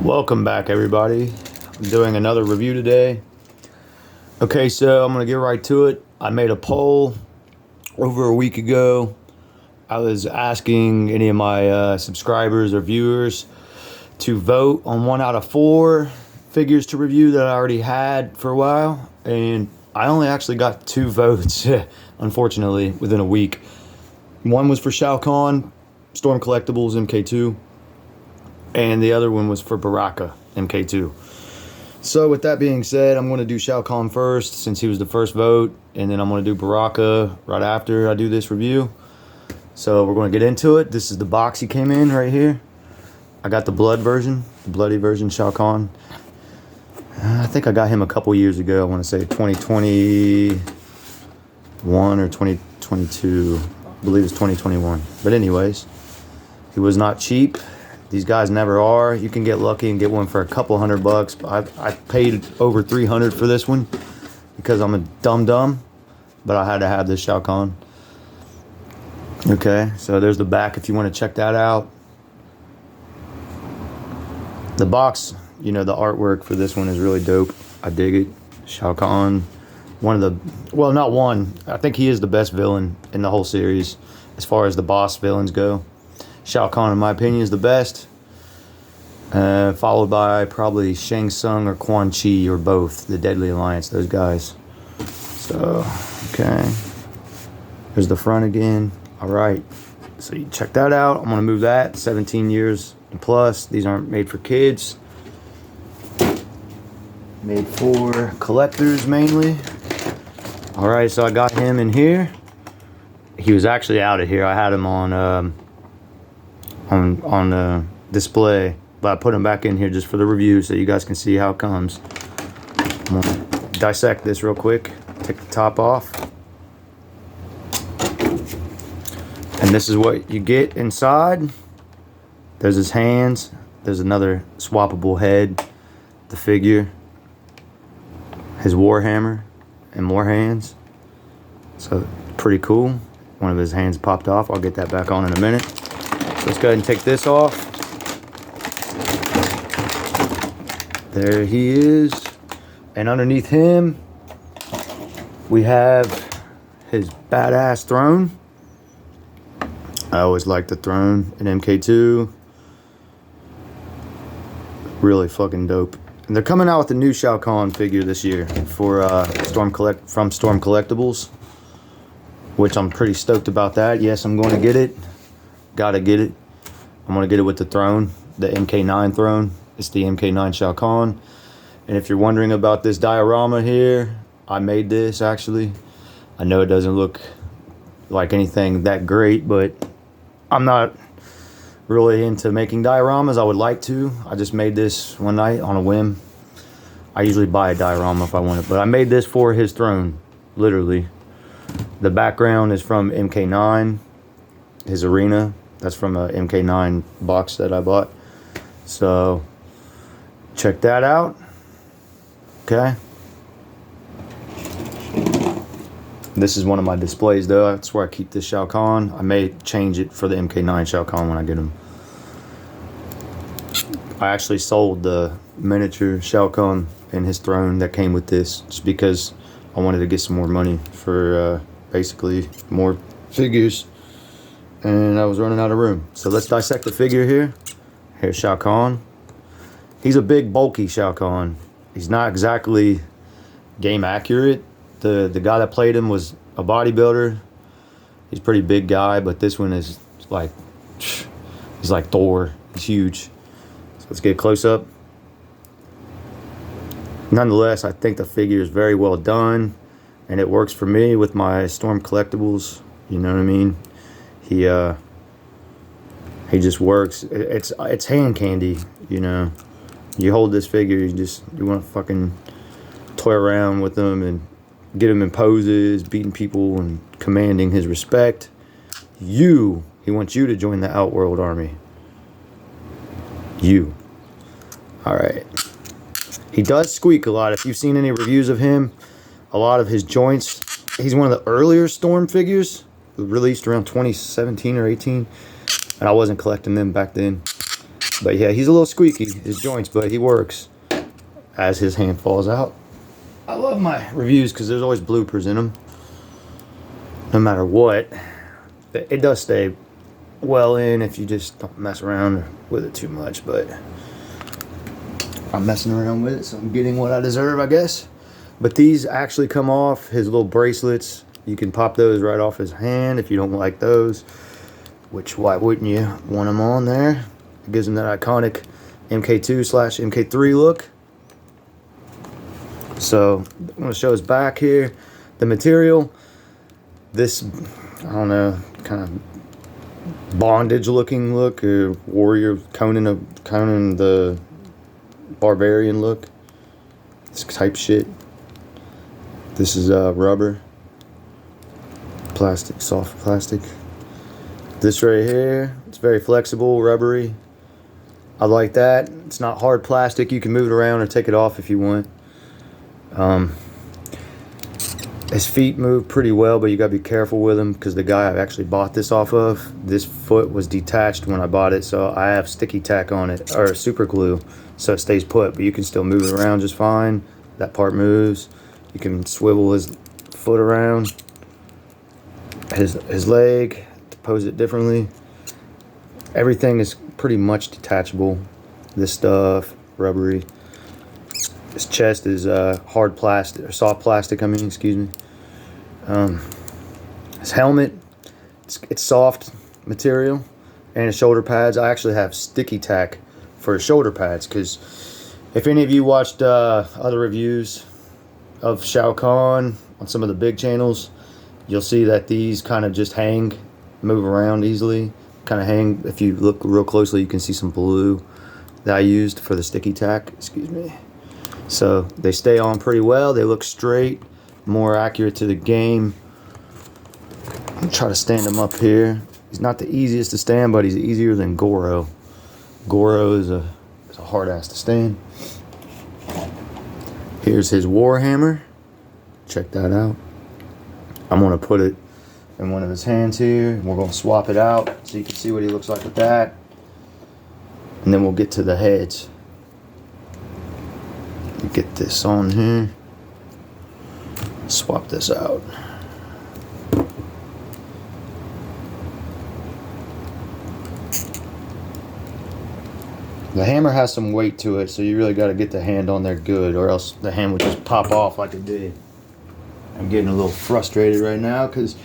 Welcome back, everybody. I'm doing another review today. Okay, so I'm going to get right to it. I made a poll over a week ago. I was asking any of my subscribers or viewers to vote on 1 out of 4 figures to review that I already had for a while. And I only actually got 2 votes, unfortunately, within a week. One was for Shao Kahn, Storm Collectibles, MK2. And the other one was for Baraka, MK2. So with that being said, I'm going to do Shao Kahn first since he was the first vote. And then I'm going to do Baraka right after I do this review. So we're going to get into it. This is the box he came in right here. I got the blood version, the bloody version, Shao Kahn. I think I got him a couple years ago. I want to say 2021 or 2022. I believe it's 2021. But anyways, he was not cheap. These guys never are. You can get lucky and get one for a couple $100. I paid over $300 for this one because I'm a dumb, but I had to have this Shao Kahn. Okay, so there's the back if you want to check that out. The box, you know, the artwork for this one is really dope. I dig it. Shao Kahn, one of the, well, not one. I think he is the best villain in the whole series as far as the boss villains go. Shao Kahn, in my opinion, is the best, followed by probably Shang Tsung or Quan Chi or both, the Deadly Alliance, those guys. So, okay. There's the front again. All right. So you check that out. I'm going to move that. 17 years and plus. These aren't made for kids. Made for collectors mainly. All right, so I got him in here. He was actually out of here. I had him on display, but I put them back in here just for the review so you guys can see how it comes. I'm gonna dissect this real quick. Take the top off, and this is what you get inside. There's his hands. There's another swappable head, the figure, his warhammer, and more hands. So pretty cool. One of his hands popped off. I'll get that back on in a minute. Let's go ahead and take this off. There he is. And underneath him, we have his badass throne. I always liked the throne in MK2. Really fucking dope. And they're coming out with a new Shao Kahn figure this year for Storm Collectibles, which I'm pretty stoked about that. Yes, I'm going to get it. Gotta get it. I'm gonna get it with the throne, the MK9 throne. It's the MK9 Shao Kahn. And if you're wondering about this diorama here, I made this actually. I know it doesn't look like anything that great, but I'm not really into making dioramas. I would like to. I just made this one night on a whim. I usually buy a diorama if I want it, but I made this for his throne, literally. The background is from MK9, his arena. That's from a MK9 box that I bought. So, check that out. Okay. This is one of my displays though. That's where I keep this Shao Kahn. I may change it for the MK9 Shao Kahn when I get him. I actually sold the miniature Shao Kahn and his throne that came with this just because I wanted to get some more money for basically more figures. And I was running out of room. So let's dissect the figure here. Here's Shao Kahn. He's a big, bulky Shao Kahn. He's not exactly game accurate. The guy that played him was a bodybuilder. He's a pretty big guy, but this one is like, he's like Thor. He's huge. So let's get a close up. Nonetheless, I think the figure is very well done, and it works for me with my Storm Collectibles. You know what I mean? He just works. It's hand candy, you know. You hold this figure, you want to fucking toy around with him and get him in poses, beating people and commanding his respect. He wants you to join the Outworld army. You. All right. He does squeak a lot. If you've seen any reviews of him, a lot of his joints. He's one of the earlier Storm figures, released around 2017 or 18, and I wasn't collecting them back then. But yeah, he's a little squeaky, his joints, but he works as his hand falls out. I love my reviews because there's always bloopers in them. No matter what, it does stay well in if you just don't mess around with it too much, but I'm messing around with it, so I'm getting what I deserve, I guess. But these actually come off his little bracelets. You can pop those right off his hand if you don't like those, which why wouldn't you want them on there? It gives him that iconic MK2/MK3 look. So I'm going to show his back here. The material, this, I don't know, kind of bondage looking look, or warrior Conan the Barbarian look. This type shit. This is rubber, plastic, soft plastic. This right here, it's very flexible, rubbery. I like that. It's not hard plastic. You can move it around or take it off if you want. His feet move pretty well, but you gotta be careful with him because the guy I actually bought this off of, this foot was detached when I bought it, so I have sticky tack on it, or super glue, so it stays put, but you can still move it around just fine. That part moves. You can swivel his foot around, his leg, to pose it differently. Everything is pretty much detachable. This stuff, rubbery. His chest is hard plastic, or soft plastic, I mean, excuse me. His helmet, it's soft material. And his shoulder pads, I actually have sticky tack for his shoulder pads, because if any of you watched other reviews of Shao Kahn on some of the big channels, you'll see that these kind of just hang, move around easily, kind of hang. If you look real closely, you can see some blue that I used for the sticky tack, excuse me. So they stay on pretty well. They look straight, more accurate to the game. I'll try to stand him up here. He's not the easiest to stand, but he's easier than Goro. Goro is a hard ass to stand. Here's his Warhammer. Check that out. I'm gonna put it in one of his hands here, and we're gonna swap it out so you can see what he looks like with that. And then we'll get to the heads. Get this on here. Swap this out. The hammer has some weight to it, so you really got to get the hand on there good, or else the hand would just pop off like it did. I'm getting a little frustrated right now because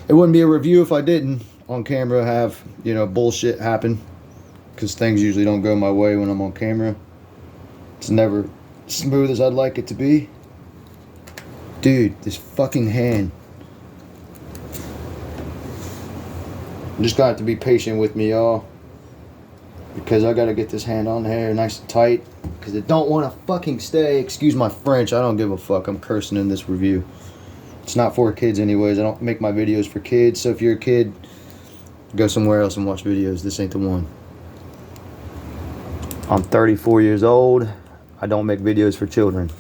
it wouldn't be a review if I didn't on camera have, you know, bullshit happen, because things usually don't go my way when I'm on camera. It's never smooth as I'd like it to be. Dude, this fucking hand. You just got to be patient with me, y'all, because I gotta get this hand on there nice and tight, because it don't want to fucking stay. Excuse my French, I don't give a fuck. I'm cursing in this review. It's not for kids anyways. I don't make my videos for kids, so if you're a kid, go somewhere else and watch videos. This ain't the one. I'm 34 years old. I don't make videos for children.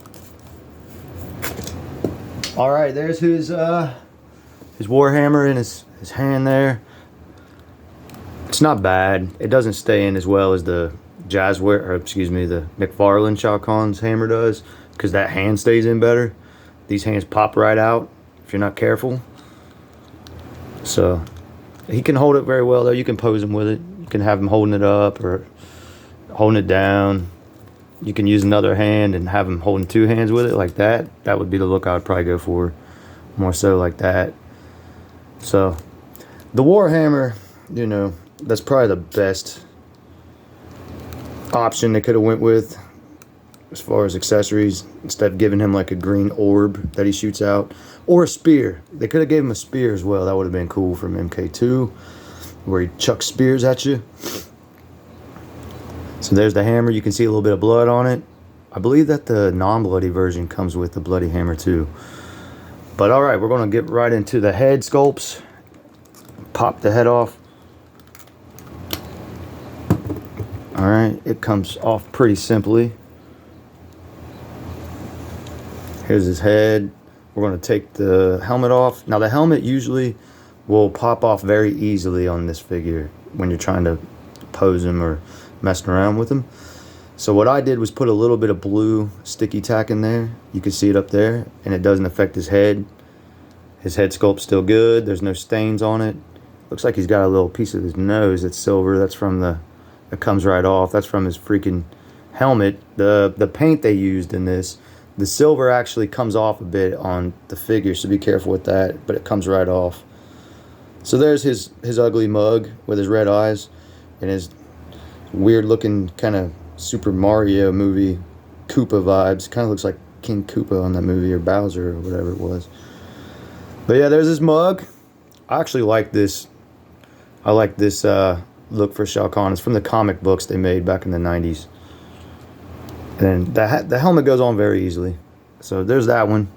All right, there's his Warhammer in his hand there. It's not bad. It doesn't stay in as well as the the McFarlane Shao Kahn's hammer does, because that hand stays in better. These hands pop right out if you're not careful. So he can hold it very well though. You can pose him with it. You can have him holding it up or holding it down. You can use another hand and have him holding two hands with it like that. That would be the look I would probably go for, more so like that. So the Warhammer, you know, that's probably the best option they could have went with as far as accessories, instead of giving him like a green orb that he shoots out, or a spear. They could have gave him a spear as well. That would have been cool from MK2, where he chucks spears at you. So there's the hammer. You can see a little bit of blood on it. I believe that the non-bloody version comes with the bloody hammer too. But all right, we're going to get right into the head sculpts. Pop the head off. All right, it comes off pretty simply. Here's his head. We're going to take the helmet off. Now the helmet usually will pop off very easily on this figure when you're trying to pose him or messing around with him. So what I did was put a little bit of blue sticky tack in there. You can see it up there, and it doesn't affect his head. His head sculpt's still good. There's no stains on it. Looks like he's got a little piece of his nose that's silver. That's from it comes right off. That's from his freaking helmet. The paint they used in this, the silver actually comes off a bit on the figure, so be careful with that, but it comes right off. So there's his ugly mug with his red eyes and his weird looking kind of Super Mario movie Koopa vibes. Kind of looks like King Koopa on that movie, or Bowser, or whatever it was. But yeah, there's his mug. I actually like this. I like this look for Shao Kahn. It's from the comic books they made back in the 90s. And the helmet goes on very easily. So there's that one.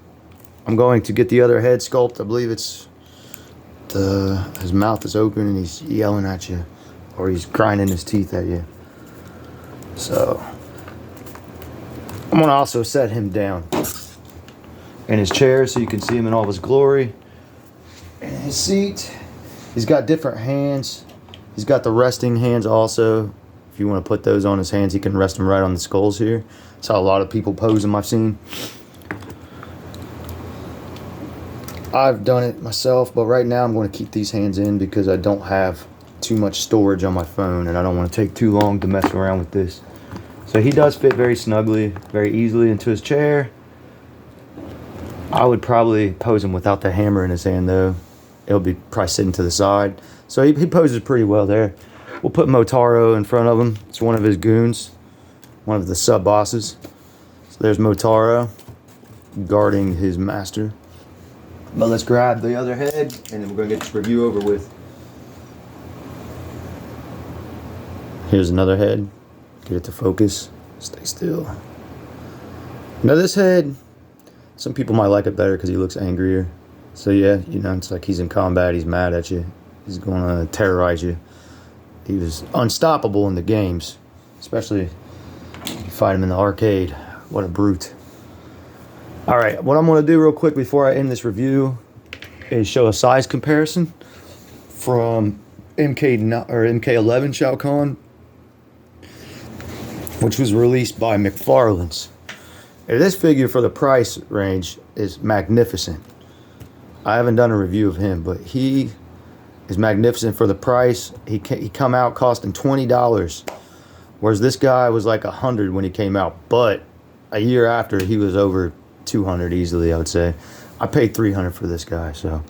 I'm going to get the other head sculpt. I believe it's his mouth is open and he's yelling at you, or he's grinding his teeth at you. So I'm going to also set him down in his chair so you can see him in all of his glory. And his seat, he's got different hands. He's got the resting hands also. If you want to put those on his hands, he can rest them right on the skulls here. That's how a lot of people pose them I've seen. I've done it myself, but right now I'm going to keep these hands in because I don't have too much storage on my phone and I don't want to take too long to mess around with this. So he does fit very snugly, very easily into his chair. I would probably pose him without the hammer in his hand though. It'll be probably sitting to the side. So he poses pretty well there. We'll put Motaro in front of him. It's one of his goons, one of the sub-bosses. So there's Motaro guarding his master. But let's grab the other head and then we're going to get this review over with. Here's another head. Get it to focus. Stay still. Now this head, some people might like it better because he looks angrier. So yeah, you know, it's like he's in combat, he's mad at you. He's going to terrorize you. He was unstoppable in the games, especially if you fight him in the arcade. What a brute. Alright, what I'm going to do real quick before I end this review is show a size comparison from MK11 Shao Kahn, which was released by McFarlane's. And this figure for the price range is magnificent. I haven't done a review of him, but he is magnificent for the price. He come out costing $20, whereas this guy was like $100 when he came out. But a year after, he was over $200 easily, I would say. I paid $300 for this guy, so